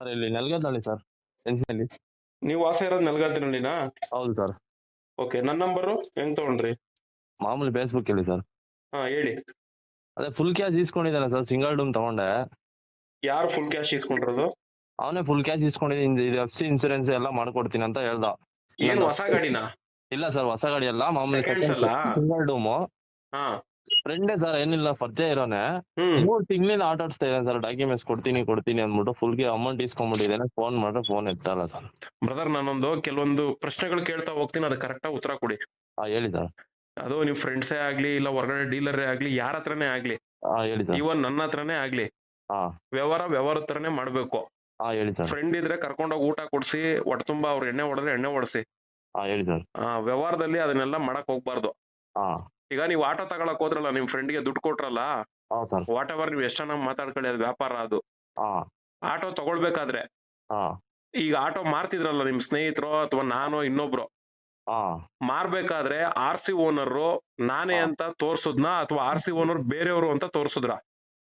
Sir ಇಲ್ಲಿ ನೆಲಗದ್ದಳ್ಳಿ sir ಎನ್ಸಿಯಲ್ಲಿ. ನೀವು ವಾಸ ಇರೋದು ನೆಲಗದ್ದಳ್ಳಿನಾ? ಹೌದು ಸರ್. ಓಕೆ, ನನ್ನ ನಂಬರು ಹೆಂಗ್ ತಗೊಂಡ್ರಿ? ಮಾಮೂಲಿ ಫೇಸ್ಬುಕ್ ಹೇಳಿ ಸರ್. ಹಾ ಹೇಳಿ. ಅದೇ ಫುಲ್ ಕ್ಯಾಶ್ ಇಸ್ಕೊಂಡಿದ್ದಾನೆ ಸರ್, ಸಿಂಗಲ್ ಡೂಮ್ ತಗೊಂಡೆ. ಯಾರು ಫುಲ್ ಕ್ಯಾಶ್ ಇಸ್ಕೊಂಡಿರೋದು? ಅವನೇ ಫುಲ್ ಕ್ಯಾಶ್ ಇಸ್ಕೊಂಡಿದ್ದೀನಿ, ಇದು FC ಇನ್ಸೂರೆನ್ಸ್ ಎಲ್ಲ ಮಾಡ್ಕೊಡ್ತೀನಿ ಅಂತ ಹೇಳ್ದ. ಏನ್ ಹೊಸ ಗಾಡಿನಾ? ಇಲ್ಲ ಸರ್, ಹೊಸ ಗಾಡಿ ಅಲ್ಲ, ಮಾಮೂಲಿ Seconds ಅಲ್ಲ? Single doom. ಹಾ. ಫ್ರೆಂಡೇ ಸರ್, ಏನಿಲ್ಲ ಪರಿಚಯ ಇರೋನೆ. 3 ತಿಂಗಳಿಂದ ಆಟ ಆಡಿಸ್ತಾ ಇದ್ದಾನೆ ಸರ್, ಡಾಕ್ಯುಮೆಂಟ್ಸ್ ಕೊಡ್ತೀನಿ ಅಂದ್ಬಿಟ್ಟು ಫುಲ್ ಅಮೌಂಟ್ ಇಸ್ಕೊಂಡ್ಬಿಟ್ಟಿದ್ದೇನೆ. ಫೋನ್ ಮಾಡಿದ್ರೆ ಫೋನ್ ಎತ್ತಲ್ಲ ಸರ್. ಬ್ರದರ್, ನಾನೊಂದು ಕೆಲವೊಂದು ಪ್ರಶ್ನೆಗಳು ಕೇಳ್ತಾ ಹೋಗ್ತೀನಿ, ಅದಕ್ಕೆ ಕರೆಕ್ಟಾಗಿ ಉತ್ತರ ಕೊಡಿ. ಹೇಳಿ ಸರ್. ಅದು ನೀವು ಫ್ರೆಂಡ್ಸೇ ಆಗ್ಲಿ, ಇಲ್ಲ ಹೊರಗಡೆ ಡೀಲರೇ ಆಗ್ಲಿ, ಯಾರ ಹತ್ರನೇ ಆಗ್ಲಿ, ಹೇಳಿ ಸರ್. ಇವನ್ ನನ್ನ ಹತ್ರನೇ ಆಗ್ಲಿ, ವ್ಯವಹಾರ ತರನೇ ಮಾಡ್ಬೇಕು. ಹೇಳಿ ಸರ್. ಫ್ರೆಂಡ್ ಇದ್ರೆ ಕರ್ಕೊಂಡೋಗಿ ಊಟ ಕೊಡ್ಸಿ, ಹೊಟ್ಟೆ ತುಂಬಾ ಅವ್ರ ಎಣ್ಣೆ ಹೊಡೆದ್ರೆ ಎಣ್ಣೆ ಹೊಡ್ಸಿ. ಹೇಳಿ ಸರ್. ವ್ಯವಹಾರದಲ್ಲಿ ಅದನ್ನೆಲ್ಲ ಮಾಡಕ್ ಹೋಗ್ಬಾರ್ದು. ಈಗ ನೀವು ಆಟೋ ತಗೊಳಕ್ ಹೋದ್ರಲ್ಲ, ನಿಮ್ ಫ್ರೆಂಡ್ಗೆ ದುಡ್ಡು ಕೊಟ್ರಲ್ಲ, ವಾಟ್ ಎವರ್ ನೀವು ಎಷ್ಟು ಚೆನ್ನಾಗಿ ಮಾತಾಡ್ಕೊಳ್ಳಿ, ಅದು ವ್ಯಾಪಾರ. ಅದು ಆಟೋ ತಗೊಳ್ಬೇಕಾದ್ರೆ ಈಗ ಆಟೋ ಮಾರ್ತಿದ್ರಲ್ಲ ನಿಮ್ ಸ್ನೇಹಿತರು ಅಥವಾ ನಾನು ಇನ್ನೊಬ್ರು, ಮಾರ್ಬೇಕಾದ್ರೆ RC ಓನರ್ ನಾನೇ ಅಂತ ತೋರ್ಸುದ್ನ ಅಥವಾ RC ಓನರ್ ಬೇರೆಯವರು ಅಂತ ತೋರ್ಸುದ್ರ?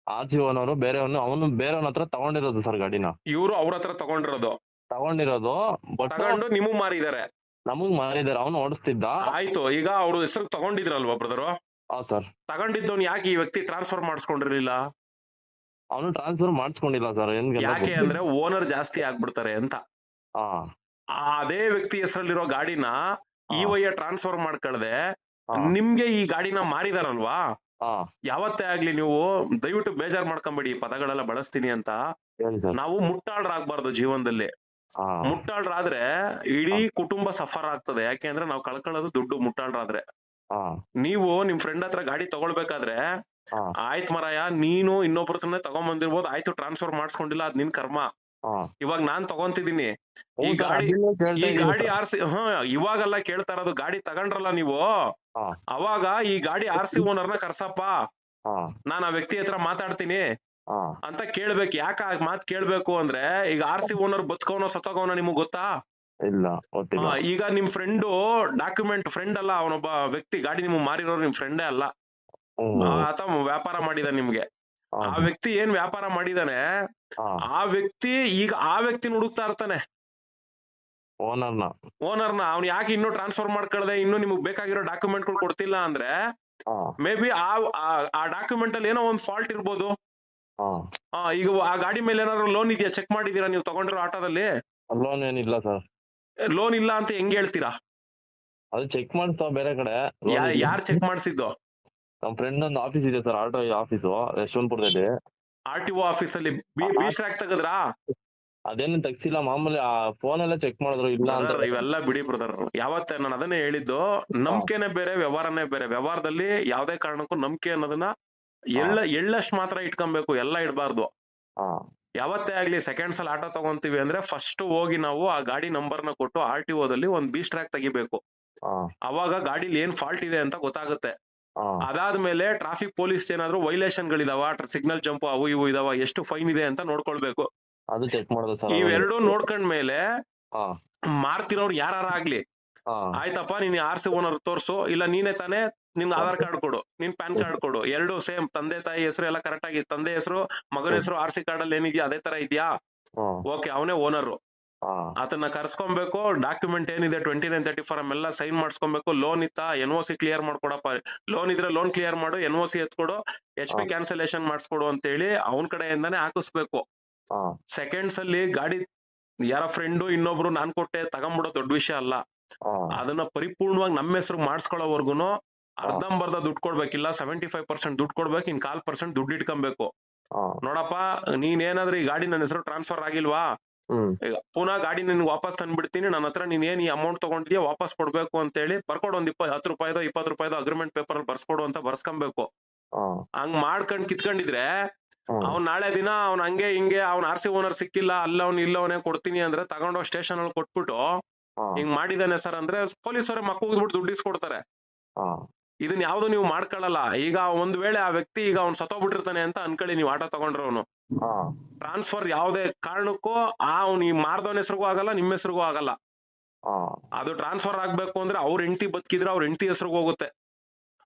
RC ಓನರ್ ಬೇರೆಯವನು, ಅವನು ಬೇರೆಯವನ ಹತ್ರ ತಗೊಂಡಿರೋದು ಸರ್ ಗಾಡಿನ. ಇವ್ರು ಅವ್ರ ಹತ್ರ ತಗೊಂಡಿರೋದು ತಗೊಂಡು ನಿಮಗ್ ಮಾರಿದಾರೆ. ನಮಗ್ ಮಾರಿದಾರೆ, ಅವನು ಓಡಿಸ್ತಿದ್ದ. ಆಯ್ತು, ಈಗ ಅವ್ರು ಹೆಸರು ತಗೊಂಡಿದ್ರಲ್ವಾ ಬ್ರದರ್? ಸರ್. ತಗೊಂಡಿದ್ದವ್ನು ಯಾಕೆ ಈ ವ್ಯಕ್ತಿ ಟ್ರಾನ್ಸ್ಫರ್ ಮಾಡಿಸ್ಕೊಂಡಿರ್ಲಿಲ್ಲ? ಅವನು ಟ್ರಾನ್ಸ್ಫರ್ ಮಾಡಿಸ್ಕೊಂಡಿಲ್ಲ ಸರ್. ಯಾಕೆ ಅಂದ್ರೆ ಓನರ್ ಜಾಸ್ತಿ ಆಗ್ಬಿಡ್ತಾರೆ ಅಂತ. ಅದೇ ವ್ಯಕ್ತಿ ಹೆಸರಲ್ಲಿರೋ ಗಾಡಿನ EY ಟ್ರಾನ್ಸ್ಫರ್ ಮಾಡ್ಕೊಳ್ದೆ ನಿಮ್ಗೆ ಈ ಗಾಡಿನ ಮಾರಿದಾರಲ್ವಾ? ಯಾವತ್ತೇ ಆಗ್ಲಿ ನೀವು ದಯವಿಟ್ಟು ಬೇಜಾರ್ ಮಾಡ್ಕೊಂಬೇಡಿ, ಈ ಪದಗಳೆಲ್ಲ ಬಳಸ್ತೀನಿ ಅಂತ. ನಾವು ಮುಟ್ಟಾಳ್ರಾಗ್ಬಾರ್ದು ಜೀವನದಲ್ಲಿ. ಮುಟ್ಟಾಳ್ರಾದ್ರೆ ಇಡೀ ಕುಟುಂಬ ಸಫರ್ ಆಗ್ತದೆ. ಯಾಕೆ ಅಂದ್ರೆ ನಾವು ಕಳ್ಕೊಳ್ಳೋದು ದುಡ್ಡು ಮುಟ್ಟಾಳ್ರಾದ್ರೆ. ನೀವು ನಿಮ್ ಫ್ರೆಂಡ್ ಹತ್ರ ಗಾಡಿ ತಗೊಳ್ಬೇಕಾದ್ರೆ, ಆಯ್ತು ಮರಾಯ, ನೀನು ಇನ್ನೊಬ್ರ ಹತ್ರನೇ ತಗೊಂಡ್ಬಂದಿರ್ಬೋದು, ಆಯ್ತು ಟ್ರಾನ್ಸ್ಫರ್ ಮಾಡಿಸ್ಕೊಂಡಿಲ್ಲ, ಅದ್ ನಿನ್ ಕರ್ಮ. ಇವಾಗ ನಾನ್ ತಗೊಂತಿದೀನಿ ಈ ಗಾಡಿ RC. ಇವಾಗೆಲ್ಲ ಕೇಳ್ತಾ ಇರೋದು, ಗಾಡಿ ತಗೊಂಡ್ರಲ್ಲ ನೀವು, ಅವಾಗ ಈ ಗಾಡಿ RC ಓನರ್ನ ಕರ್ಸಪ್ಪ, ನಾನ್ ಆ ವ್ಯಕ್ತಿ ಹತ್ರ ಮಾತಾಡ್ತೀನಿ ಅಂತ ಕೇಳ್ಬೇಕು. ಯಾಕ ಮಾತ್ ಕೇಳ್ಬೇಕು ಅಂದ್ರೆ, ಈಗ RC ಓನರ್ ಬದುಕೋನೋ ಸತ್ತೋಗೋನೋ ನಿಮಗ್ ಗೊತ್ತಾ? ಇಲ್ಲ. ಈಗ ನಿಮ್ ಫ್ರೆಂಡ್ ಡಾಕ್ಯುಮೆಂಟ್ ಫ್ರೆಂಡ್ ಅಲ್ಲ, ಅವನೊಬ್ಬ ವ್ಯಕ್ತಿ ಗಾಡಿ ನಿಮ್ಗೆ ಮಾರಿರೋರು ನಿಮ್ ಫ್ರೆಂಡೇ ಅಲ್ಲ, ಆತ ವ್ಯಾಪಾರ ಮಾಡಿದ ನಿಮ್ಗೆ. ಆ ವ್ಯಕ್ತಿ ಏನ್ ವ್ಯಾಪಾರ ಮಾಡಿದಾನೆ, ಆ ವ್ಯಕ್ತಿ ಈಗ ಆ ವ್ಯಕ್ತಿನ ಹುಡುಕ್ತಾ ಇರ್ತಾನೆ, ಓನರ್ನ. ಅವ್ನು ಯಾಕೆ ಇನ್ನೂ ಟ್ರಾನ್ಸ್ಫರ್ ಮಾಡ್ಕೊಳ್ದೆ, ಇನ್ನು ನಿಮ್ಗೆ ಬೇಕಾಗಿರೋ ಡಾಕ್ಯುಮೆಂಟ್ ಗಳು ಕೊಡ್ತಿಲ್ಲ ಅಂದ್ರೆ, ಮೇ ಬಿ ಆ ಡಾಕ್ಯುಮೆಂಟ್ ಅಲ್ಲಿ ಏನೋ ಒಂದ್ ಫಾಲ್ಟ್ ಇರ್ಬೋದು. ಈಗ ಆ ಗಾಡಿ ಮೇಲೆ ಏನಾದ್ರು ಲೋನ್ ಇದೆಯಾ ಚೆಕ್ ಮಾಡಿದೀರಾ ನೀವು ತಗೊಂಡಿರೋ ಆಟೋದಲ್ಲಿ? ಲೋನ್ ಏನಿಲ್ಲ ಸರ್. ಲೋನ್ ಇಲ್ಲ ಅಂತ ಹೆಂಗ್ ಹೇಳ್ತೀರಾ? ಅದು ಚೆಕ್ ಮಾಡ್ತಾವ ಬೇರೆ ಕಡೆ. ಯಾರು ಚೆಕ್ ಮಾಡಿಸಿದ್ದು? ನಮ್ ಫ್ರೆಂಡ್ ಒಂದು ಆಫೀಸ್ ಇದೆ ಸರ್, ಆಟೋ ಆಫೀಸು ಯಶವಂತಪುರದಲ್ಲಿ. RTO ಆಫೀಸಲ್ಲಿ ಬಿ ಸ್ಟ್ರಾಕ್ ತೆಗದ್ರಾ? ಅದೇನು ತೆಗ್ಸಿಲ್ಲ, ಮಾಮೂಲಿ ಫೋನ್ ಎಲ್ಲ ಚೆಕ್ ಮಾಡಿದ್ರು. ಇಲ್ಲ ಅಂತ ಇವೆಲ್ಲ ಬಿಡಿ ಬ್ರದರ್. ಯಾವತ್ತೇ ನಾನು ಅದನ್ನೇ ಹೇಳಿದ್ದು, ನಂಬಿಕೆನೆ ಬೇರೆ, ವ್ಯವಹಾರನೇ ಬೇರೆ. ವ್ಯವಹಾರದಲ್ಲಿ ಯಾವ್ದೇ ಕಾರಣಕ್ಕೂ ನಂಬಿಕೆ ಅನ್ನೋದನ್ನ ಎಳ್ಳಷ್ಟು ಮಾತ್ರ ಇಟ್ಕೊಬೇಕು, ಎಲ್ಲ ಇಡಬಾರ್ದು. ಯಾವತ್ತೇ ಆಗ್ಲಿ ಸೆಕೆಂಡ್ಸ್ ಅಲ್ಲಿ ಆಟೋ ತಗೊಂತೀವಿ ಅಂದ್ರೆ ಫಸ್ಟ್ ಹೋಗಿ ನಾವು ಆ ಗಾಡಿ ನಂಬರ್ನ ಕೊಟ್ಟು RTOದಲ್ಲಿ ಒಂದ್ ಬಿ ಸ್ಟ್ರಾಕ್ ತೆಗಿಬೇಕು. ಅವಾಗ ಗಾಡಿಲಿ ಏನ್ ಫಾಲ್ಟ್ ಇದೆ ಅಂತ ಗೊತ್ತಾಗುತ್ತೆ. ಅದಾದ್ಮೇಲೆ ಟ್ರಾಫಿಕ್ ಪೊಲೀಸ್ ಏನಾದ್ರು ವೈಲೇಷನ್ ಗಳಿದಾವ, ಸಿಗ್ನಲ್ ಜಂಪ್ ಅವು ಇವು ಇದಾವ, ಎಷ್ಟು ಫೈನ್ ಇದೆ ಅಂತ ನೋಡ್ಕೊಳ್ಬೇಕು. ಅದು ಚೆಕ್ ಮಾಡೋದು ಸರ್. ಇವೆರಡು ನೋಡ್ಕೊಂಡ್ಮೇಲೆ ಮಾರ್ತಿರೋರು ಯಾರಾಗ್ಲಿ, ಆಯ್ತಪ್ಪ ನೀನ್ RC ಓನರ್ ತೋರ್ಸು, ಇಲ್ಲ ನೀನೇ ತಾನೇ, ನಿನ್ ಆಧಾರ್ ಕಾರ್ಡ್ ಕೊಡು, ನಿನ್ ಪ್ಯಾನ್ ಕಾರ್ಡ್ ಕೊಡು, ಎರಡು ಸೇಮ್, ತಂದೆ ತಾಯಿ ಹೆಸರು ಎಲ್ಲ ಕರೆಕ್ಟ್ ಆಗಿ, ತಂದೆ ಹೆಸರು ಮಗನ ಹೆಸರು RC ಕಾರ್ಡ್ ಅಲ್ಲಿ ಏನಿದ್ಯಾ ಅದೇ ತರ ಇದ್ಯಾ, ಓಕೆ, ಅವನೇ ಓನರ್. ಅದನ್ನ ಕರ್ಸ್ಕೊಬೇಕು. ಡಾಕ್ಯುಮೆಂಟ್ ಏನಿದೆ 2934 ಎಲ್ಲ ಸೈನ್ ಮಾಡಿಸ್ಕೊಬೇಕು. ಲೋನ್ ಇತ್ತಾ, NOC ಕ್ಲಿಯರ್ ಮಾಡ್ಕೊಡಪ್ಪ, ಲೋನ್ ಇದ್ರೆ ಲೋನ್ ಕ್ಲಿಯರ್ ಮಾಡು, NOC ಎತ್ಕೊಡು, HP ಕ್ಯಾನ್ಸಲೇಷನ್ ಮಾಡಿಸ್ಕೊಡು ಅಂತ ಹೇಳಿ ಅವನ್ ಕಡೆಯಿಂದಾನೆ ಹಾಕಿಸ್ಬೇಕು. ಸೆಕೆಂಡ್ಸ್ ಅಲ್ಲಿ ಗಾಡಿ ಯಾರ ಫ್ರೆಂಡು ಇನ್ನೊಬ್ರು ನಾನ್ ಕೊಟ್ಟೆ ತಗೊಂಡ್ಬಿಡೋ ದೊಡ್ಡ ವಿಷಯ ಅಲ್ಲ. ಅದನ್ನ ಪರಿಪೂರ್ಣವಾಗಿ ನಮ್ಮ ಹೆಸರು ಮಾಡಿಸ್ಕೊಳ್ಳೋವರ್ಗುನು ಅರ್ಧಂಬರ್ಧ ದುಡ್ಡು ಕೊಡ್ಬೇಕಿಲ್ಲ, 75% ದುಡ್ಡು ಕೊಡ್ಬೇಕು, ಇನ್ 1/4% ದುಡ್ಡು ಇಟ್ಕೊಬೇಕು. ನೋಡಪ್ಪ, ನೀನ್ ಏನಾದ್ರೂ ಈ ಗಾಡಿ ನನ್ನ ಹೆಸರು ಟ್ರಾನ್ಸ್ಫರ್ ಆಗಿಲ್ವಾ, ಈಗ ಪುನಃ ಗಾಡಿ ನಿನ್ಗೆ ವಾಪಸ್ ತಂದ್ಬಿಡ್ತೀನಿ, ನನ್ನ ಹತ್ರ ನೀನ್ ಏನ್ ಈ ಅಮೌಂಟ್ ತಗೊಂಡಿದ್ಯಾ ವಾಪಸ್ ಕೊಡ್ಬೇಕು ಅಂತ ಹೇಳಿ ಬರ್ಕೊಡು. ಒಂದ್ 10 ರೂಪಾಯಿದೋ 20 ರೂಪಾಯಿದೋ ಅಗ್ರಿಮೆಂಟ್ ಪೇಪರ್ ಅಲ್ಲಿ ಬರ್ಸ್ಕೊಡು ಅಂತ ಬರ್ಸ್ಕೊಬೇಕು. ಹಂಗ್ ಮಾಡ್ಕೊಂಡ್ ಕಿತ್ಕೊಂಡಿದ್ರೆ ಅವ್ನ್ ನಾಳೆ ದಿನ ಅವ್ನ್ ಹಂಗೆ ಹಿಂಗೆ ಅವ್ನ್ RC ಓನರ್ ಸಿಕ್ಕಿಲ್ಲ, ಅಲ್ಲವ್ನ ಇಲ್ಲವನೇ ಕೊಡ್ತೀನಿ ಅಂದ್ರೆ ತಗೊಂಡೋಗ್ ಸ್ಟೇಷನ್ ಅಲ್ಲಿ ಕೊಟ್ಬಿಟ್ಟು ಹಿಂಗ್ ಮಾಡಿದಾನೆ ಸರ್ ಅಂದ್ರೆ ಪೊಲೀಸರೇ ಮಕ್ಕಳಿಗ್ಬಿಟ್ಟು ದುಡ್ಡು ಇಸ್ಕೊಡ್ತಾರೆ. ಇದನ್ನ ಯಾವ್ದು ನೀವು ಮಾಡ್ಕೊಳ್ಳಲ್ಲ. ಈಗ ಒಂದ್ ವೇಳೆ ಆ ವ್ಯಕ್ತಿ ಈಗ ಅವ್ನ್ ಸತ್ತೋಗ್ಬಿಟ್ಟಿರ್ತಾನೆ ಅಂತ ಅನ್ಕೊಳ್ಳಿ, ನೀವು ಆಟೋ ತಗೊಂಡ್ರವನು, ಟ್ರಾನ್ಸ್ಫರ್ ಯಾವ್ದೇ ಕಾರಣಕ್ಕೂ ಅವ್ನ್ ಈ ಮಾರ್ದವನ ಹೆಸರಿಗೂ ಆಗಲ್ಲ, ನಿಮ್ ಹೆಸರಿಗೂ ಆಗಲ್ಲ. ಅದು ಟ್ರಾನ್ಸ್ಫರ್ ಆಗ್ಬೇಕು ಅಂದ್ರೆ ಅವ್ರ ಹೆಂಡತಿ ಬದುಕಿದ್ರೆ ಅವ್ರ ಹೆಂಡತಿ ಹೆಸರಿಗೆ ಹೋಗುತ್ತೆ.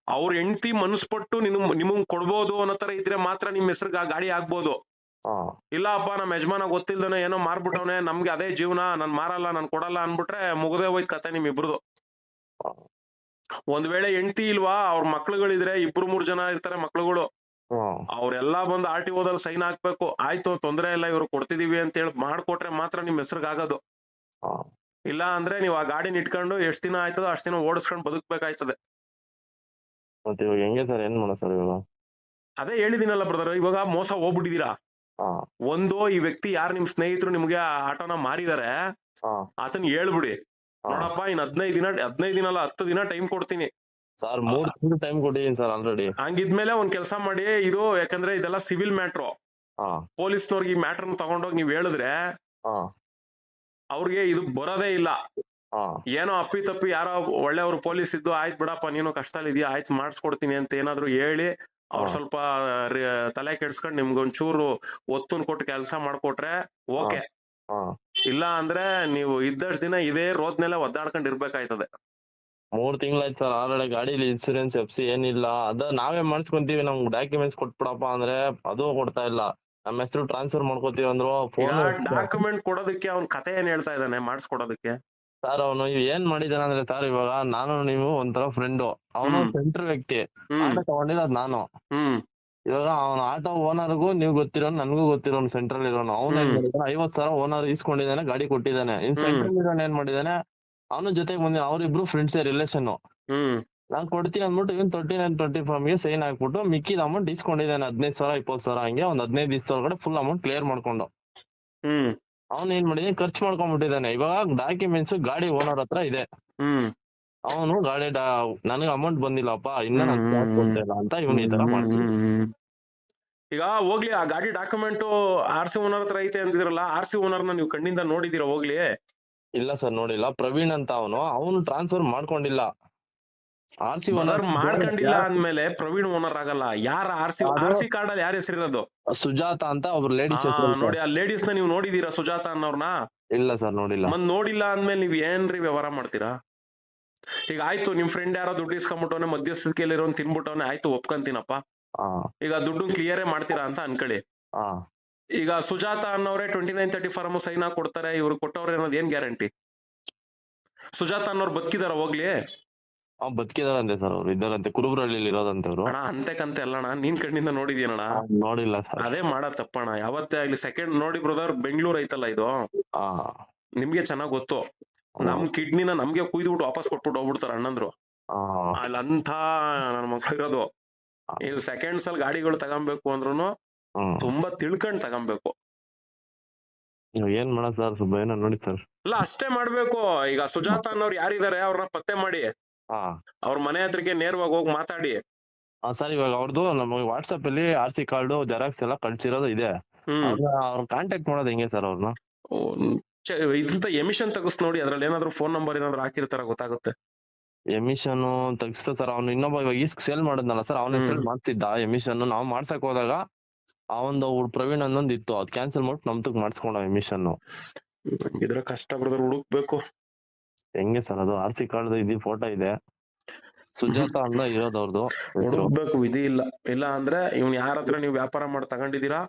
ಅವ್ರ ಹೆಂಡತಿ ಮನಸ್ಪಟ್ಟು ನಿಮಗ್ ಕೊಡ್ಬೋದು ಅನ್ನೋ ತರ ಇದ್ರೆ ಮಾತ್ರ ನಿಮ್ ಹೆಸರಿಗೆ ಆ ಗಾಡಿ ಆಗ್ಬೋದು. ಇಲ್ಲಪ್ಪ ನಮ್ಮ ಯಜಮಾನ ಗೊತ್ತಿಲ್ದನೆ ಏನೋ ಮಾರ್ಬಿಟ್ಟವನೆ, ನಮ್ಗೆ ಅದೇ ಜೀವನ, ನಾನ್ ಮಾರಲ್ಲ, ನಾನ್ ಕೊಡಲ್ಲ ಅನ್ಬಿಟ್ರೆ ಮುಗ್ದೇ ಹೋಯ್ತು ಕತೆ ನಿಮ್ ಇಬ್ರದು. ಒಂದ್ ವೇಳೆ ಹೆಂಡತಿ ಇಲ್ವಾ, ಅವ್ರ ಮಕ್ಳುಗಳಿದ್ರೆ 2-3 ಜನ ಇರ್ತಾರೆ ಮಕ್ಳುಗಳು, ಅವ್ರೆಲ್ಲಾ ಬಂದು RTO ಸೈನ್ ಹಾಕ್ಬೇಕು. ಆಯ್ತು ತೊಂದ್ರೆ ಇಲ್ಲ, ಇವ್ರು ಕೊಡ್ತಿದೀವಿ ಅಂತ ಹೇಳಿ ಮಾಡ್ಕೊಟ್ರೆ ಮಾತ್ರ ನಿಮ್ ಹೆಸ್ರಿಗಾಗೋದು. ಇಲ್ಲ ಅಂದ್ರೆ ನೀವ್ ಆ ಗಾಡಿನ ಇಟ್ಕೊಂಡು ಎಷ್ಟ್ ದಿನ ಆಯ್ತದ ಅಷ್ಟ್ ದಿನ ಓಡಿಸ್ಕೊಂಡ್ ಬದುಕ್ಬೇಕಾಯ್ತದೆ. ಮತ್ತೆ ಇವಾಗ ಹೆಂಗೆ ಸರ್, ಏನ್ ಮಾಡೋದು ಸರ್ ಇವಾಗ? ಅದೇ ಹೇಳಿದಿನಲ್ಲ ಬ್ರದರ್, ಇವಾಗ ಮೋಸ ಹೋಗ್ಬಿಟ್ಟಿದೀರಾ. ಒಂದು ಈ ವ್ಯಕ್ತಿ ಯಾರು ನಿಮ್ ಸ್ನೇಹಿತರು ನಿಮ್ಗೆ ಆಟೋನ ಮಾರಿದಾರೆ, ಆತನ್ ಹೇಳ್ಬಿಡಿ, ನೋಡಪ್ಪ ಇನ್ 15 ದಿನ ಅಲ್ಲ 10 ದಿನ ಟೈಮ್ ಕೊಡ್ತೀನಿ ಸರ್. 3 ತಿಂಗಳು ಟೈಮ್ ಕೊಟ್ಟಿದ್ದೀನಿ ಸರ್ ಆಲ್ರೆಡಿ. ಹಂಗಿದ್ಮೇಲೆ ಒಂದ್ ಕೆಲಸ ಮಾಡಿ, ಇದು ಯಾಕಂದ್ರೆ ಇದೆಲ್ಲ ಸಿವಿಲ್ ಮ್ಯಾಟ್ರು, ಪೊಲೀಸ್ನವ್ರಿಗೆ ಈ ಮ್ಯಾಟ್ರನ್ನ ತಗೊಂಡೋಗಿ ನೀವ್ ಹೇಳಿದ್ರೆ ಅವ್ರಿಗೆ ಇದು ಬರೋದೇ ಇಲ್ಲ. ಏನೋ ಅಪ್ಪಿ ತಪ್ಪಿ ಯಾರೋ ಒಳ್ಳೆಯವ್ರು ಪೊಲೀಸ್ ಇದ್ದು, ಆಯ್ತು ಬಿಡಪ್ಪ ನೀನು ಕಷ್ಟದಲ್ಲಿ ಇದೆಯಾ, ಆಯ್ತು ಮಾಡಿಸ್ಕೊಡ್ತೀನಿ ಅಂತ ಏನಾದ್ರು ಹೇಳಿ ಅವ್ರು ಸ್ವಲ್ಪ ತಲೆ ಕೆಡ್ಸ್ಕೊಂಡ್ ನಿಮ್ಗೊಂಚೂರು ಒತ್ತುನ್ ಕೊಟ್ಟು ಕೆಲಸ ಮಾಡ್ಕೊಟ್ರೆ ಓಕೆ. ಇಲ್ಲ ಅಂದ್ರೆ ನೀವು ಇದ್ದಷ್ಟು ದಿನ ಇದೇ ರೋದ್ನೆಲ್ಲ ಒದ್ದಾಡ್ಕೊಂಡ್ ಇರ್ಬೇಕಾಯ್ತದೆ. 3 ತಿಂಗಳಾಯ್ತು ಸರ್ ಆಲ್ರೆಡಿ. ಗಾಡಿಲಿ ಇನ್ಸೂರೆನ್ಸ್ ಎಫ್ಸಿ ಏನಿಲ್ಲ, ಅದ ನಾವೇ ಮಾಡಿಸ್ಕೊಂತೀವಿ, ನಮ್ಗೆ ಡಾಕ್ಯುಮೆಂಟ್ಸ್ ಕೊಟ್ಬಿಡಪ್ಪ ಅಂದ್ರೆ ಅದು ಕೊಡ್ತಾ ಇಲ್ಲ. ನಮ್ಮ ಹೆಸರು ಟ್ರಾನ್ಸ್ಫರ್ ಮಾಡ್ಕೋತೀವಿ ಅಂದ್ರು ಡಾಕ್ಯುಮೆಂಟ್ ಕೊಡೋದಕ್ಕೆ ಅವ್ನ ಕತೆ ಏನ್ ಹೇಳ್ತಾ ಇದ್ದಾನೆ ಮಾಡಿಸ್ಕೊಡೋದಕ್ಕೆ? ಸರ್ ಅವನು ಏನ್ ಮಾಡಿದಾನೆ ಅಂದ್ರೆ ಸರ್, ಇವಾಗ ನಾನು ನೀವು ಒಂಥರ ಫ್ರೆಂಡ್, ಅವನು ಸೆಂಟ್ರ್ ವ್ಯಕ್ತಿ, ಆಟೋ ತಗೊಂಡಿರೋದು ನಾನು. ಇವಾಗ ಅವನ ಆಟೋ ಓನರ್ಗೂ ನೀವು ಗೊತ್ತಿರೋ, ನನ್ಗೂ ಗೊತ್ತಿರೋನು ಸೆಂಟ್ರಲ್ ಇರೋನು. ಅವ್ನು ಏನ್ ಮಾಡಿದಾನೆ, 50,000 ಓನರ್ ಇಸ್ಕೊಂಡಿದ್ದಾನೆ, ಗಾಡಿ ಕೊಟ್ಟಿದ್ದಾನೆ. ಇನ್ ಸೆಂಟ್ರಲ್ ಇರೋನ್ ಏನ್ ಮಾಡಿದಾನೆ, ಅವನ ಜೊತೆಗೆ ಬಂದಿ, ಅವ್ರಿಬ್ರು ಫ್ರೆಂಡ್ಸ್ ರಿಲೇಷನ್. ನಾನ್ ಕೊಡ್ತೀನಿ ಅಂದ್ಬಿಟ್ಟು ಇವನ್ 39-20 ಫಾರ್ಮ್ಗೆ ಸೈನ್ ಹಾಕ್ಬಿಟ್ಟು ಮಿಕ್ಕಿದ ಅಮೌಂಟ್ ಇಸ್ಕೊಂಡಿದ್ದಾನೆ. 15,000 20,000 ಹಂಗೆ ಒಂದ್ 15 ದಿವಸ ಒಳಗಡೆ ಫುಲ್ ಅಮೌಂಟ್ ಕ್ಲಿಯರ್ ಮಾಡ್ಕೊಂಡು ಅವ್ನು ಏನ್ ಮಾಡಿದಾನೆ, ಖರ್ಚು ಮಾಡ್ಕೊಂಡ್ಬಿಟ್ಟಿದ್ದಾನೆ. ಇವಾಗ ಡಾಕ್ಯುಮೆಂಟ್ಸ್ ಗಾಡಿ ಓನರ್ ಹತ್ರ ಇದೆ. ಅವನು ಗಾಡಿ ನನಗೆ ಅಮೌಂಟ್ ಬಂದಿಲ್ಲಪ್ಪ, ಇನ್ನ ನಾನು ಕೊಡ್ತಿಲ್ಲ ಅಂತ ಇವನು ಈ ತರ ಮಾಡ್ತೀನಿ. ಈಗ ಹೋಗ್ಲಿ, ಆ ಗಾಡಿ ಡಾಕ್ಯುಮೆಂಟ್ RC ಓನರ್ ಹತ್ರ ಐತೆ ಅಂತಿದ್ರಲ್ಲ, RC ಓನರ್ನ ನೀವು ಕಣ್ಣಿಂದ ನೋಡಿದೀರಾ? ಹೋಗ್ಲಿ. ಇಲ್ಲ ಸರ್ ನೋಡಿಲ್ಲ. ಪ್ರವೀಣ್ ಅಂತ ಅವನು ಟ್ರಾನ್ಸ್ಫರ್ ಮಾಡ್ಕೊಂಡಿಲ್ಲ. RC ಓನರ್ ಮಾಡ್ಕೊಂಡಿಲ್ಲ ಅಂದ್ಮೇಲೆ ಪ್ರವೀಣ್ ಓನರ್ ಆಗಲ್ಲ. ಯಾರ RC ಕಾರ್ಡ್ ಅಲ್ಲಿ ಯಾರ ಹೆಸರಿರೋದು? ಸುಜಾತ ಅಂತ ಒಬ್ರು ಲೇಡೀಸ್. ನೋಡಿ, ಆ ಲೇಡೀಸ್ ನ ನೀವು ನೋಡಿದೀರಾ ಸುಜಾತ ಅನ್ನೋರ್ನ? ಇಲ್ಲ ಸರ್ ನೋಡಿಲ್ಲ. ನೋಡಿಲ್ಲ ಅಂದ್ಮೇಲೆ ನೀವ್ ಏನ್ರಿ ವ್ಯವಹಾರ ಮಾಡ್ತೀರಾ? ಈಗ ಆಯ್ತು, ನಿಮ್ ಫ್ರೆಂಡ್ ಯಾರೋ ದುಡ್ಡು ಇಸ್ಕೊಂಡ್ಬಿಟ್ಟವನೆ, ಮಧ್ಯಸ್ಥಿಕೆಯಲ್ಲಿರೋ ತಿನ್ಬಿಟ್ಟವನೆ, ಆಯ್ತು ಒಪ್ಕೊಂತೀನಪ್ಪ. ಈಗ ದುಡ್ಡು ಕ್ಲಿಯರೇ ಮಾಡ್ತೀರಾ ಅಂತ ಅನ್ಕೊಳ್ಳಿ. ಈಗ ಸುಜಾತ ಅನ್ನೋರೆ 29-30 ಫಾರ್ಮ್ ಸೈನ್ ಹಾಕಿ ಕೊಡ್ತಾರೆ, ಇವ್ರು ಕೊಟ್ಟವ್ರೆ ಅನ್ನೋದು ಏನ್ ಗ್ಯಾರಂಟಿ? ಸುಜಾತ ಅನ್ನೋರು ಬದುಕಿದಾರ? ಹೋಗ್ಲಿ, ಬದುಕಿದಾರಂತೆ ಸರ್, ಅವ್ರು ಇದ್ದಾರಂತೆ, ಕುರುಬ್ರಳ್ಳಿಲಿ ಇರೋದಂತೆ ಅವರು. ಅಂತೆಕಂತೆ ಅಲ್ಲಣ್ಣ, ನೀನ್ ಕಣ್ಣಿಂದ ನೋಡಿದ್ಯೇನಣ್ಣ? ನೋಡಿಲ್ಲ ಸರ್. ಅದೇ ಮಾಡತ್ತಪ್ಪಣ್ಣ ಯಾವತ್ತೇ ಆಗ್ಲಿ. ಸೆಕೆಂಡ್ ನೋಡಿ ಬ್ರದರ್, ಬೆಂಗಳೂರು ಐತಲ್ಲ ಇದು, ನಿಮ್ಗೆ ಚೆನ್ನಾಗ್ ಗೊತ್ತು. ನಮ್ ಕಿಡ್ನಿನ ನಮ್ಗೆ ಕುಯ್ದ್ಬಿಟ್ಟು ವಾಪಸ್ ಕೊಟ್ಬಿಟ್ಟು ಹೋಗ್ಬಿಡ್ತಾರ ಅಣ್ಣಂದ್ರು. ಅಲ್ಲಂತ ನನ್ ಮಕ್ಳು ಇರೋದು. ಇದು ಸೆಕೆಂಡ್ಸ್ ಅಲ್ಲಿ ಗಾಡಿಗಳು ತಗೊಂಬೇಕು ಅಂದ್ರೂ ತುಂಬಾ ತಿಳ್ಕೊಂಡ್ ತಗೊಂಬೇಕು. ಏನ್ ಮಾಡ ಸರ್, ಸ್ವಲ್ಪ ಏನೋ ನೋಡಿ ಸರ್. ಇಲ್ಲ ಅಷ್ಟೇ ಮಾಡ್ಬೇಕು. ಈಗ ಸುಜಾತ ಅನ್ನೋರು ಯಾರಿದ್ದಾರೆ ಅವ್ರನ್ನ ಪತ್ತೆ ಮಾಡಿ ಅವ್ರ ಮನೆ ಹತ್ರಕ್ಕೆ ನೇರವಾಗಿ ಹೋಗಿ ಮಾತಾಡಿ. ಸರ್ ಇವಾಗ ಅವ್ರದ್ದು ನಮಗೆ ವಾಟ್ಸ್ಆಪ್ ಅಲ್ಲಿ RC ಕಾರ್ಡ್ ಜೆರಾಕ್ಸ್ ಎಲ್ಲ ಕಳ್ಸಿರೋದು ಇದೆ. ಅವ್ರ ಕಾಂಟ್ಯಾಕ್ಟ್ ಮಾಡೋದು ಹೆಂಗೆ ಸರ್ ಅವ್ರನ್ನ? ಇದಂತ ಎಮಿಷನ್ ತೆಗಿಸ್ ನೋಡಿ, ಅದ್ರಲ್ಲಿ ಏನಾದ್ರು ಫೋನ್ ನಂಬರ್ ಏನಾದ್ರು ಹಾಕಿರ್ತಾರ ಗೊತ್ತಾಗುತ್ತೆ. ಎಮಿಷನ್ ತೆಗಿಸ್ತಾ ಸರ್. ಅವ್ನು ಇನ್ನೊಬ್ಬ ಇವಾಗ ಈಸ್ಕ್ ಸೇಲ್ ಮಾಡಿದ್ನಲ್ಲ ಸರ್, ಅವನ ಹೆಸರು ಮಾಡ್ತಿದ್ದ ಎಮಿಷನ್. ನಾವು ಮಾಡ್ಸಕ್ ಹೋದಾಗ ಅವಂದು ಪ್ರವೀಣ್ ಅನ್ನೊಂದ್ ಇತ್ತು, ಅದ್ ಕ್ಯಾನ್ಸಲ್ ಮಾಡ್ಬಿಟ್ಟು ನಮ್ತಕ್ ಮಾಡ್ಸ್ಕೊಂಡ ಎಮಿಷನ್. ಇದ್ರ ಕಷ್ಟ ಬ್ರದರ್, ಹುಡುಕ್ಬೇಕು. ಹೆಂಗೆ ಸರ್ ಅದು? RC ಕಾರ್ಡ್ ಇದು ಫೋಟೋ ಇದೆ, ಸುಜಾತ ಅಂತ ಇರೋದು ಅವ್ರದ್ದು. ಹುಡುಕ್ಬೇಕು, ವಿಧಿ ಇಲ್ಲ. ಇಲ್ಲ ಅಂದ್ರೆ ಇವ್ನ್ ಯಾರ ಹತ್ರ ನೀವು ವ್ಯಾಪಾರ ಮಾಡಿ ತಗೊಂಡಿದೀರಾ,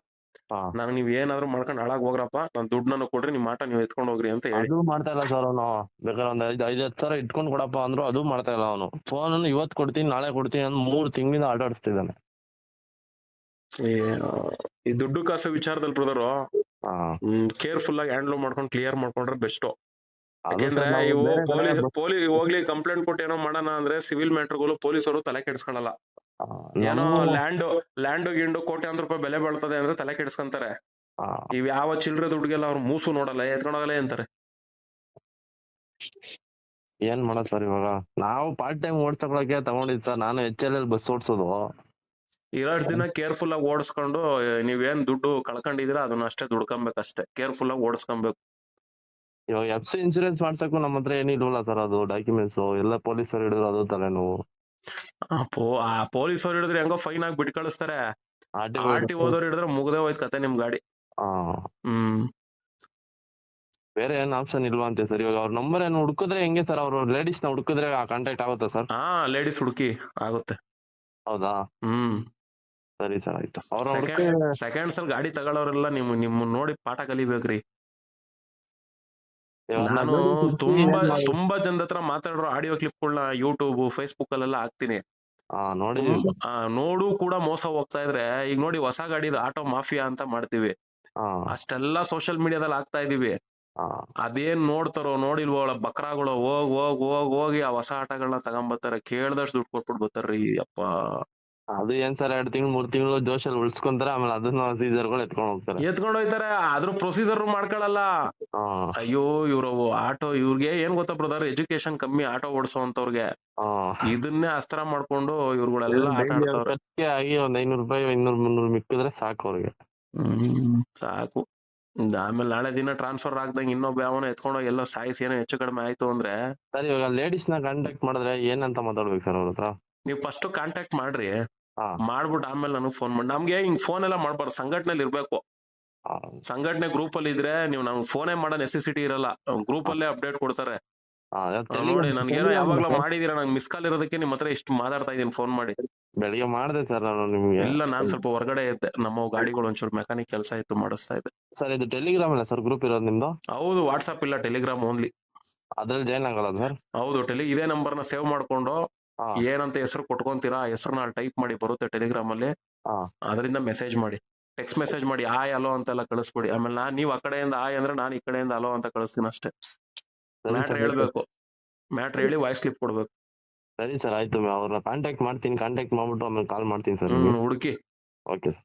ನಂಗ್ ನೀವ್ ಏನಾದ್ರು ಮಾಡ್ಕೊಂಡ್ ಹಾಳಾಗ್ ಹೋಗ್ರಪ್ಪ, ನನ್ ದುಡ್ಡು ನನಗ್ ಕೊಡ್ರಿ, ನಿಮ್ ಆಟ ನೀವ್ ಎತ್ಕೊಂಡ್ ಹೋಗ್ರಿ ಅಂತ ಹೇಳಿ. ಅದು ಮಾಡ್ತಾ ಇಲ್ಲ ಸರ್ ಅವನು. ಬೇಕಾದ್ರೆ ಒಂದ್ 5-10 ಇಟ್ಕೊಂಡ್ ಕೊಡಪ್ಪ ಅಂದ್ರು ಅದು ಮಾಡ್ತಾ ಇಲ್ಲ ಅವನು. ಫೋನ್ ಇವತ್ ಕೊಡ್ತೀನಿ ನಾಳೆ ಕೊಡ್ತೀನಿ ಅಂತ 3 ತಿಂಗಳಿಂದ ಆಟಾಡಿಸ್ತಿದ್ದಾನೆ. ಈ ದುಡ್ಡು ಕಾಸು ವಿಚಾರದಲ್ಲಿ ಬ್ರದರ್ ಕೇರ್ಫುಲ್ ಆಗಿ ಹ್ಯಾಂಡಲ್ ಮಾಡ್ಕೊಂಡು ಕ್ಲಿಯರ್ ಮಾಡ್ಕೊಂಡ್ರೆ ಬೆಸ್ಟ್. ಯಾಕೆಂದ್ರೆ ಇವು ಪೊಲೀಸ್ ಹೋಗ್ಲಿ ಕಂಪ್ಲೇಂಟ್ ಕೊಟ್ಟು ಏನೋ ಮಾಡೋಣ ಅಂದ್ರೆ ಸಿವಿಲ್ ಮ್ಯಾಟರ್ಗಳು ಪೊಲೀಸರು ತಲೆ ಕೆಡ್ಸ್ಕೊಳಲ್ಲ. ಏನೋ ಲ್ಯಾಂಡ್ ಗಿಂಡು ಕೋಟ್ಯಾಂತರ ರೂಪಾಯಿ ಬೆಲೆ ಬಾಳ್ತದೆ ಅಂದ್ರೆ ತಲೆ ಕೆಡ್ಸ್ಕೊಂತಾರೆ. ಇವ್ ಯಾವ ಚಿಲ್ಡ್ರೆ ದುಡ್ಗೆಲ್ಲ ಅವ್ರು ಮೂಸು ನೋಡಲ್ಲ, ಎತ್ಕೊಂಡೋಗಲ್ಲ ಅಂತಾರೆ. ಏನ್ ಮಾಡೋದ್ ಸರ್ ಇವಾಗ? ನಾವು ಪಾರ್ಟ್ ಟೈಮ್ ಓಡ್ಸಕೊಳಕ್ಕೆ ತಗೊಂಡಿದ್ ಸರ್. ನಾನು HLL ಬಸ್ ಓಡ್ಸೋದು. ಇರೋಷ್ಟು ದಿನ ಕೇರ್ಫುಲ್ ಆಗಿ ಓಡಿಸ್ಕೊಂಡು ನೀವೇನ್ ದುಡ್ಡು ಕಳ್ಕೊಂಡಿದೀರ ಅದನ್ನ ಅಷ್ಟೇ ದುಡ್ಕೊಬೇಕಷ್ಟೇ. ಕೇರ್ಫುಲ್ ಆಗಿ ಓಡಿಸ್ಕೊಬೇಕು. ಇವಾಗ FC ಇನ್ಸೂರೆನ್ಸ್ ಮಾಡ್ಸಕ್ಕೂ ನಮ್ಮ ಹತ್ರ ಏನಿಲ್ವಲ್ಲ ಸರ್, ಅದು ಡಾಕ್ಯುಮೆಂಟ್ಸ್ ಎಲ್ಲ ಪೊಲೀಸರು ಹಿಡಿದ್ರು ಅದು ತಲೆನೋವು. ಪೊಲೀಸರು ಹಿಡಿದ್ರೆ ಹೆಂಗೋ ಫೈನ್ ಆಗಿ ಬಿಟ್ಟು ಕಳಿಸ್ತಾರೆ. RTOದವ್ರು ಹಿಡಿದ್ರೆ ಮುಗ್ದೇ ಹೋಯ್ತು ಕತೆ ನಿಮ್ ಗಾಡಿ. ಬೇರೆ ಏನ್ ಆಪ್ಷನ್ ಇಲ್ವಾ ಅಂತೆ ಸರ್? ಇವಾಗ ಅವ್ರ ನಂಬರ್ ಏನು ಹುಡುಕಿದ್ರೆ ಹೆಂಗೆ ಸರ್? ಅವ್ರ ಲೇಡೀಸ್ ನ ಹುಡುಕಿದ್ರೆ ಕಾಂಟ್ಯಾಕ್ಟ್ ಆಗುತ್ತಾ ಸರ್? ಲೇಡೀಸ್ ಹುಡುಕಿ ಆಗುತ್ತೆ. ಹೌದಾ? ಸರಿ ಸರ್ ಆಯ್ತು. ಅವ್ರ ಸೆಕೆಂಡ್ಸ್ ಅಲ್ಲಿ ಗಾಡಿ ತಗೊಳ್ಳೋರೆಲ್ಲ ನಿಮ್ ನೋಡಿ ಪಾಠ ಕಲಿಬೇಕ್ರಿ. ನಾನು ತುಂಬಾ ಜನದ ಹತ್ರ ಮಾತಾಡೋ ಆಡಿಯೋ ಕ್ಲಿಪ್ಗಳನ್ನ ಯೂಟ್ಯೂಬ್ ಫೇಸ್ಬುಕ್ ಅಲ್ಲೆಲ್ಲ ಹಾಕ್ತೀನಿ. ನೋಡು ಕೂಡ ಮೋಸ ಹೋಗ್ತಾ ಇದ್ರೆ, ಈಗ ನೋಡಿ ಹೊಸ ಗಾಡಿ ಆಟೋ ಮಾಫಿಯಾ ಅಂತ ಮಾಡ್ತೀವಿ, ಅಷ್ಟೆಲ್ಲಾ ಸೋಷಿಯಲ್ ಮೀಡಿಯಾದಲ್ಲಿ ಹಾಕ್ತಾ ಇದೀವಿ. ಅದೇನ್ ನೋಡ್ತಾರೋ ನೋಡಿಲ್ವೋ ಬಕ್ರಾಗಳು ಹೋಗಿ ಆ ಹೊಸ ಆಟಗಳನ್ನ ತಗೊಂಬರ್ತಾರೆ, ಕೇಳ್ದಷ್ಟು ದುಡ್ಡು ಕೊಟ್ಬಿಟ್ಟು ಬರ್ತಾರ್ರಿ. ಅಪ್ಪ ಅದು ಏನ್ ಸರ್ 2 ತಿಂಗಳು 3 ತಿಂಗಳು ಜೋಶಲ್ಲಿ ಉಳ್ಸ್ಕೊಂತಾರೆ, ಆಮೇಲೆ ಅದನ್ನ ಸೀಸರ್ಗಳು ಎತ್ಕೊಂಡು ಹೋಯ್ತಾರೆ. ಅದ್ರ ಪ್ರೊಸೀಜರ್ ಮಾಡ್ಕೊಳಲ್ಲ. ಅಯ್ಯೋ ಇವ್ರು ಆಟೋ, ಇವ್ರಿಗೆ ಏನ್ ಗೊತ್ತಾ ಬ್ರದರ್, ಎಜುಕೇಶನ್ ಕಮ್ಮಿ ಆಟೋ ಓಡಿಸೋಂತವ್ರಿಗೆ. ಇದನ್ನೇ ಅಸ್ತ್ರ ಮಾಡ್ಕೊಂಡು ಇವ್ರುಗಳೆಲ್ಲ ಆಟ ಆಡ್ತಾವ್ರೆ. ಆಗಿ ಒಂದ್ 500 ರೂಪಾಯಿ 500-300 ಮಿಕ್ಕಿದ್ರೆ ಸಾಕು ಅವ್ರಿಗೆ. ಸಾಕು. ಆಮೇಲೆ ನಾಳೆ ದಿನ ಟ್ರಾನ್ಸ್ಫರ್ ಆಗ್ದಂಗೆ ಇನ್ನೊಬ್ಬ ಯಾವನ ಎತ್ಕೊಂಡೋಗಿ ಎಲ್ಲೋ ಸಾಯಿಸಿ ಏನೋ ಹೆಚ್ಚು ಕಡಿಮೆ ಆಯ್ತು ಅಂದ್ರೆ. ಸರ್ ಇವಾಗ ಲೇಡೀಸ್ ನ ಕಾಂಟ್ಯಾಕ್ಟ್ ಮಾಡಿದ್ರೆ ಏನಂತ ಮಾತಾಡ್ಬೇಕು ಸರ್ ಅವ್ರ ಹತ್ರ? ನೀವು ಫಸ್ಟ್ ಕಾಂಟ್ಯಾಕ್ಟ್ ಮಾಡ್ರಿ, ಮಾಡ್ಬಿಟ್ಟು ಆಮೇಲೆ ನನಗೆ ಫೋನ್ ಮಾಡಿ. ನಮ್ಗೆ ಹಿಂಗ್ ಫೋನ್ ಎಲ್ಲ ಮಾಡ್ಬಾರ್ದು, ಸಂಘಟನೆಯಲ್ಲಿ ಇರ್ಬೇಕು. ಸಂಘಟನೆ ಗ್ರೂಪ್ ಅಲ್ಲಿ ಇದ್ರೆ ನೀವು ನಮ್ಗೆ ಫೋನೇ ಮಾಡೋ ನೆಸೆಸಿಟಿ ಇರಲ್ಲ, ಗ್ರೂಪ್ ಅಲ್ಲೇ ಅಪ್ಡೇಟ್ ಕೊಡ್ತಾರೆ. ನೋಡಿ ನನ್ಗೇನೋ ಯಾವಾಗ್ಲೂ ಮಾಡಿದೀರ, ನಂಗೆ ಮಿಸ್ ಕಾಲ್ ಇರೋದಕ್ಕೆ ನಿಮ್ ಹತ್ರ ಇಷ್ಟು ಮಾತಾಡ್ತಾ ಇದೀನಿ ಫೋನ್ ಮಾಡಿ. ಬೆಳಿಗ್ಗೆ ಮಾಡಿದೆ ಸರ್ ನಾನು ನಿಮ್ಗೆ. ಇಲ್ಲ, ನಾನ್ ಸ್ವಲ್ಪ ಹೊರಗಡೆ ಇದ್ದೆ, ನಮ್ಮ ಗಾಡಿಗಳು ಒಂಚೂರು ಮೆಕ್ಯಾನಿಕ್ ಕೆಲಸ ಇತ್ತು, ಮಾಡಿಸ್ತಾ ಇದ್ದೆ. ಸರ್ ಇದು ಟೆಲಿಗ್ರಾಮ್ ಅಲ್ಲ ಸರ್ ಗ್ರೂಪ್ ಇರೋದು ನಿಮ್ದು? ಹೌದು, ವಾಟ್ಸ್ಆಪ್ ಇಲ್ಲ, ಟೆಲಿಗ್ರಾಮ್ ಓನ್ಲಿ. ಅದ್ರಲ್ಲಿ ಜಾಯ್ನ್ ಆಗಲ್ಲ ಸರ್? ಹೌದು, ಇದೇ ನಂಬರ್ ನ ಸೇವ್ ಮಾಡ್ಕೊಂಡು ಏನಂತ ಹೆಸರು ಕೊಟ್ಕೊಂತೀರಾ, ಆ ಹೆಸರನ್ನ ಟೈಪ್ ಮಾಡಿ ಬರುತ್ತೆ ಟೆಲಿಗ್ರಾಮ್ ಅಲ್ಲಿ, ಅದರಿಂದ ಮೆಸೇಜ್ ಮಾಡಿ, ಟೆಕ್ಸ್ಟ್ ಮೆಸೇಜ್ ಮಾಡಿ, ಆಯ್ ಅಲೋ ಅಂತೆಲ್ಲ ಕಳಿಸ್ಬಿಡಿ. ಆಮೇಲೆ ನೀವ್ ಆ ಕಡೆಯಿಂದ ಆಯ್ ಅಂದ್ರೆ ನಾನು ಈ ಕಡೆಯಿಂದ ಅಲೋ ಅಂತ ಕಳಿಸ್ತೀನಿ ಅಷ್ಟೇ. ಮ್ಯಾಟ್ರ್ ಹೇಳ್ಬೇಕು, ಮ್ಯಾಟ್ರ್ ಹೇಳಿ ವಾಯ್ಸ್ ಕ್ಲಿಪ್ ಕೊಡ್ಬೇಕು. ಸರಿ ಸರ್ ಆಯ್ತು, ಅವ್ರನ್ನ ಕಾಂಟ್ಯಾಕ್ಟ್ ಮಾಡ್ತೀನಿ, ಕಾಂಟ್ಯಾಕ್ಟ್ ಮಾಡ್ಬಿಟ್ಟು ಆಮೇಲೆ ಕಾಲ್ ಮಾಡ್ತೀನಿ ಸರ್. ಹುಡುಕಿ. Okay sir.